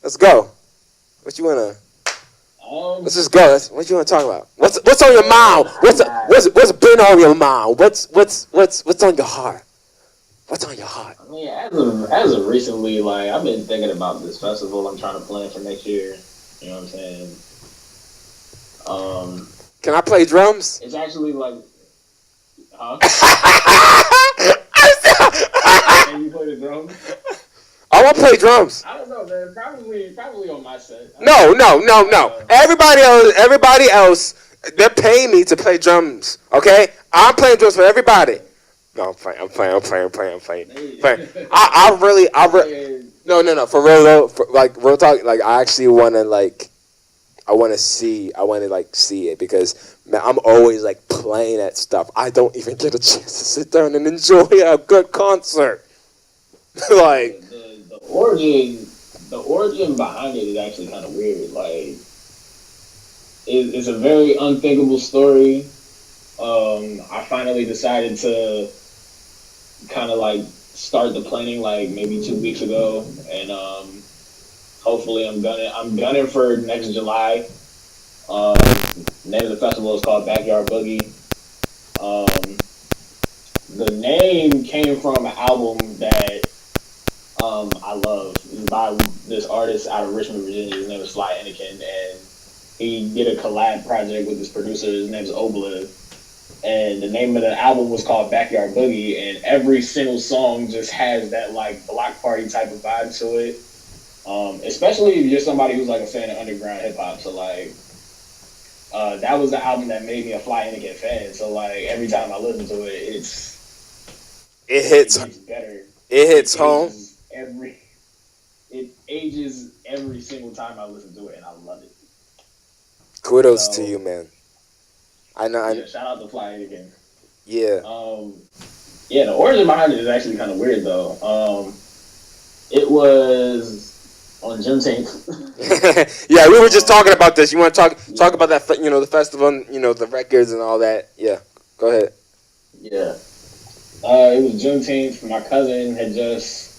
Let's go. What you wanna? Let's just go. What you wanna talk about? What's on your mind? What's been on your mind? What's on your heart? What's on your heart? I mean, as of recently, like I've been thinking about this festival I'm trying to plan for next year. You know what I'm saying? Can I play drums? It's actually like, huh? Can you play the drums? I want to play drums. I don't know, man. Probably on my set. No. Everybody else, they're paying me to play drums. Okay, I'm playing drums for everybody. No, I'm playing. I really. No. For real though, like real talk. Like I actually want to see it because man, I'm always like playing that stuff. I don't even get a chance to sit down and enjoy a good concert. Like the origin behind it is actually kind of weird. Like it's a very unthinkable story. I finally decided to kind of like start the planning like maybe 2 weeks ago, and hopefully I'm gunning for next July. Name of the festival is called Backyard Boogie. The name came from an album that I love. It's by this artist out of Richmond, Virginia. His name is Sly Anakin, and he did a collab project with this producer. His name is Obla. And the name of the album was called Backyard Boogie, and every single song just has that like block party type of vibe to it. Especially if you're somebody who's like a fan of underground hip hop. So like, that was the album that made me a Fly Anakin fan. So like every time I listen to it, it hits better. It hits home. It ages every single time I listen to it, and I love it. Kudos to you, man. I know. Yeah, shout out to Fly Anakin. Yeah. The origin behind it is actually kind of weird though. It was on Juneteenth. Yeah, we were just talking about this. You want to talk about that? The festival, the records and all that. Yeah, go ahead. Yeah. It was Juneteenth. My cousin had just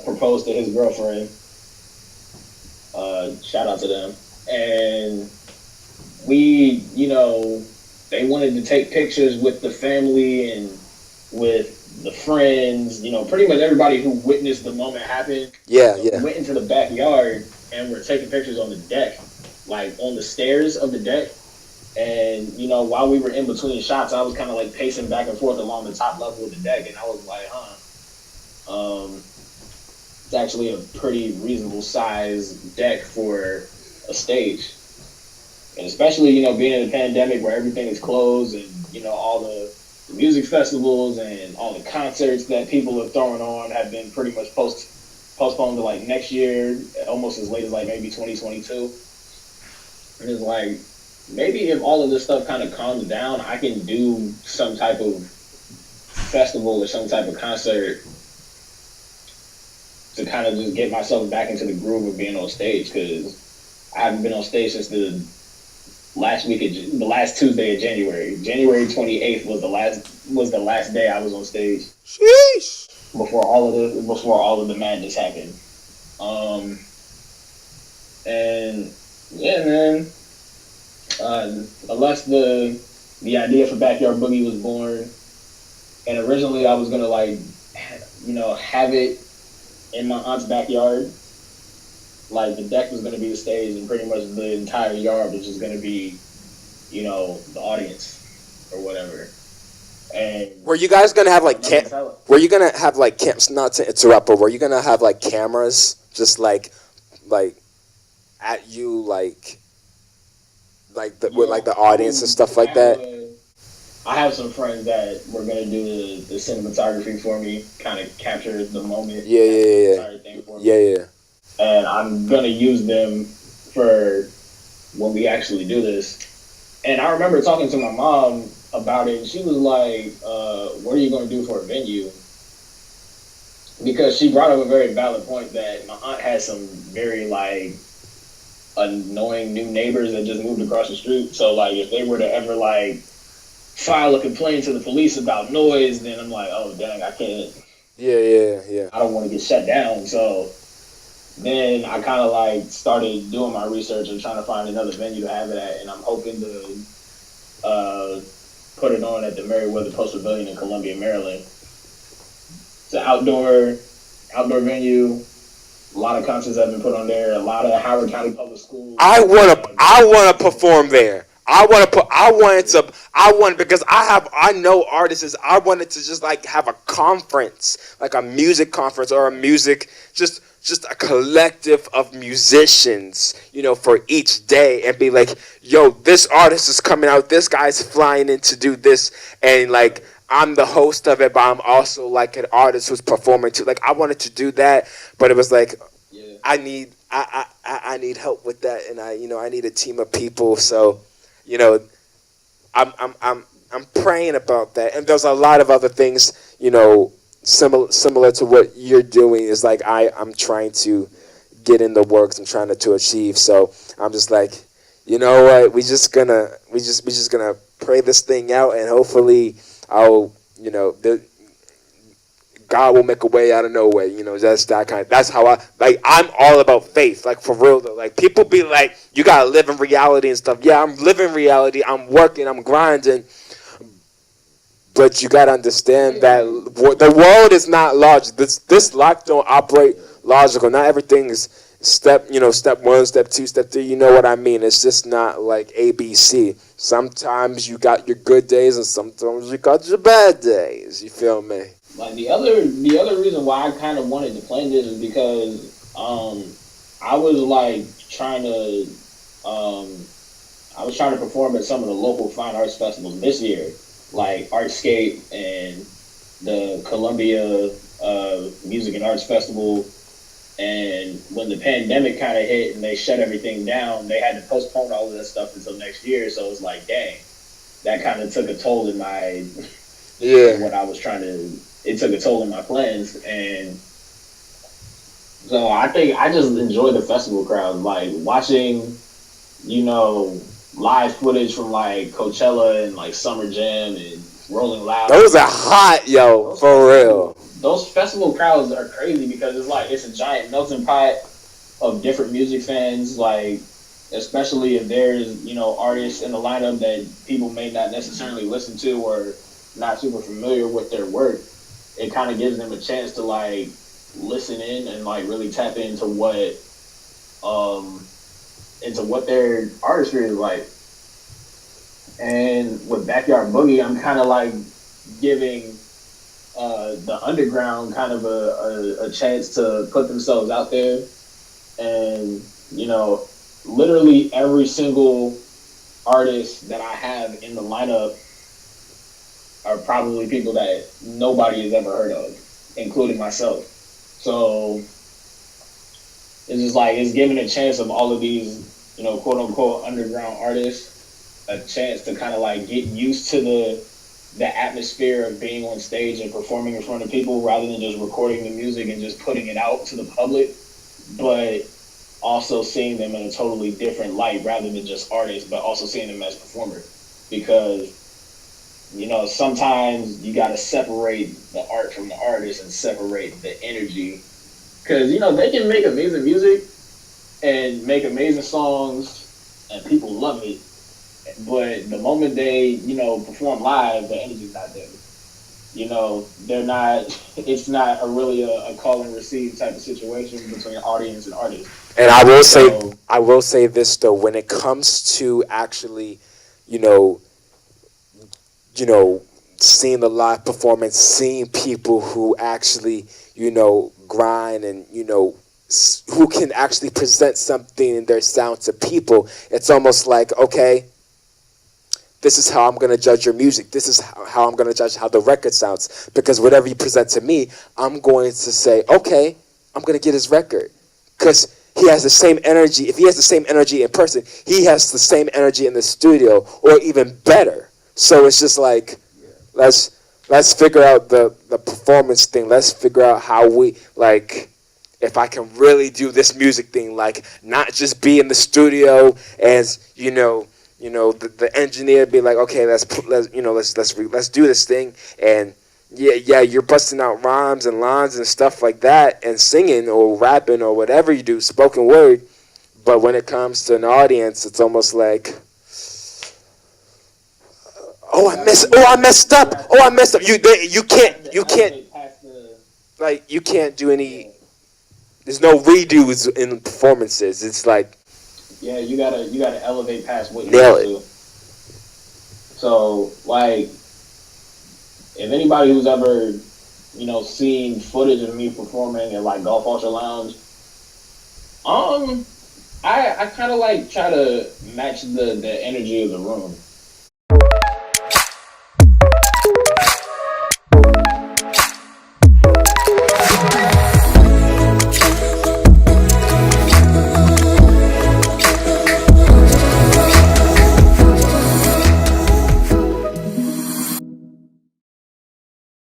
proposed to his girlfriend. Shout out to them. And we, they wanted to take pictures with the family and with the friends, pretty much everybody who witnessed the moment happen. Yeah. We went into the backyard and we're taking pictures on the deck, like on the stairs of the deck. And, while we were in between shots, I was kind of like pacing back and forth along the top level of the deck. And I was like, it's actually a pretty reasonable size deck for a stage. And especially, being in a pandemic where everything is closed and, all the music festivals and all the concerts that people are throwing on have been pretty much postponed to like next year, almost as late as like maybe 2022. And it's like, maybe if all of this stuff kind of calms down, I can do some type of festival or some type of concert to kind of just get myself back into the groove of being on stage, because I haven't been on stage since the last Tuesday of January. January 28th was the last day I was on stage. Sheesh. Before all of the madness happened. And yeah, man. Unless the idea for Backyard Boogie was born, and originally I was gonna have it in my aunt's backyard. Like the deck was gonna be the stage, and pretty much the entire yard was just gonna be, the audience or whatever. And were you guys gonna have like were you gonna have like camps? Not to interrupt, but were you gonna have like cameras just like at you with the audience and stuff like that? I have some friends that were gonna do the cinematography for me, kind of capture the moment. Yeah. And I'm gonna use them for when we actually do this. And I remember talking to my mom about it, and she was like, what are you gonna do for a venue? Because she brought up a very valid point that my aunt has some very annoying new neighbors that just moved across the street. So if they were to ever file a complaint to the police about noise, then I'm like, oh dang, I can't. Yeah. I don't want to get shut down. So then I kind of like started doing my research and trying to find another venue to have it at, and I'm hoping to uh, put it on at the Merriweather Post Pavilion in Columbia, Maryland. It's an outdoor venue. A lot of concerts have been put on there. A lot of Howard County Public Schools. I wanna perform there. I want because I know artists. I wanted to just like have a conference, like a music conference or a music just a collective of musicians, for each day and be like, yo, this artist is coming out, this guy's flying in to do this, and like I'm the host of it, but I'm also like an artist who's performing too. Like I wanted to do that, but it was like Yeah. I need help with that, and I need a team of people. So, you know, I'm praying about that, and there's a lot of other things, similar to what you're doing. Is like I'm trying to get in the works. I'm trying to achieve. So I'm just like, you know what? We just gonna pray this thing out, and hopefully I'll God will make a way out of no way. That's that kind. That's how I'm all about faith. Like for real though. Like people be like, you gotta live in reality and stuff. Yeah, I'm living reality. I'm working. I'm grinding. But you gotta understand that the world is not logical. This life don't operate logical. Not everything is step 1, step 2, step 3. You know what I mean? It's just not like ABC. Sometimes you got your good days, and sometimes you got your bad days. You feel me? Like the other reason why I kind of wanted to plan this is because I was like trying to perform at some of the local fine arts festivals this year, like Artscape and the Columbia Music and Arts Festival. And when the pandemic kind of hit and they shut everything down, they had to postpone all of that stuff until next year. So it was like, dang, that kind of took a toll in my what I was trying to. It took a toll in my plans, and so I think I just enjoy the festival crowd, like watching, live footage from like Coachella and like Summer Jam and Rolling Loud. Those are hot, yo, for real. Those festival crowds are crazy because it's a giant melting pot of different music fans, like especially if there's artists in the lineup that people may not necessarily listen to or not super familiar with their work. It kind of gives them a chance to like listen in and like really tap into what their artistry is like. And with Backyard Boogie, I'm kind of like giving the underground kind of a chance to put themselves out there, and literally every single artist that I have in the lineup are probably people that nobody has ever heard of, including myself. So it's just like it's giving a chance of all of these, quote unquote underground artists a chance to kind of like get used to the atmosphere of being on stage and performing in front of people rather than just recording the music and just putting it out to the public, but also seeing them in a totally different light rather than just artists, but also seeing them as performers. Because sometimes you got to separate the art from the artist and separate the energy. Because, they can make amazing music and make amazing songs and people love it. But the moment they, perform live, the energy's not there. They're not, it's not a call and receive type of situation between audience and artist. And I will say this though, when it comes to actually, seeing the live performance, seeing people who actually, grind and, who can actually present something in their sound to people, it's almost like, okay, this is how I'm going to judge your music. This is how I'm going to judge how the record sounds. Because whatever you present to me, I'm going to say, okay, I'm going to get his record. Because he has the same energy. If he has the same energy in person, he has the same energy in the studio, or even better. So it's just like, let's figure out the performance thing. Let's figure out how we, like, if I can really do this music thing, like not just be in the studio as, the engineer be like, okay, let's do this thing, and yeah, you're busting out rhymes and lines and stuff like that, and singing or rapping or whatever you do, spoken word. But when it comes to an audience, it's almost like, I messed up. Oh, I messed up. You can't, like, you can't do any. There's no redos in performances. It's like, yeah, you gotta elevate past what you're nail used it. to. So like, if anybody who's ever seen footage of me performing at like Golf Ultra Lounge, I kind of like try to match the energy of the room.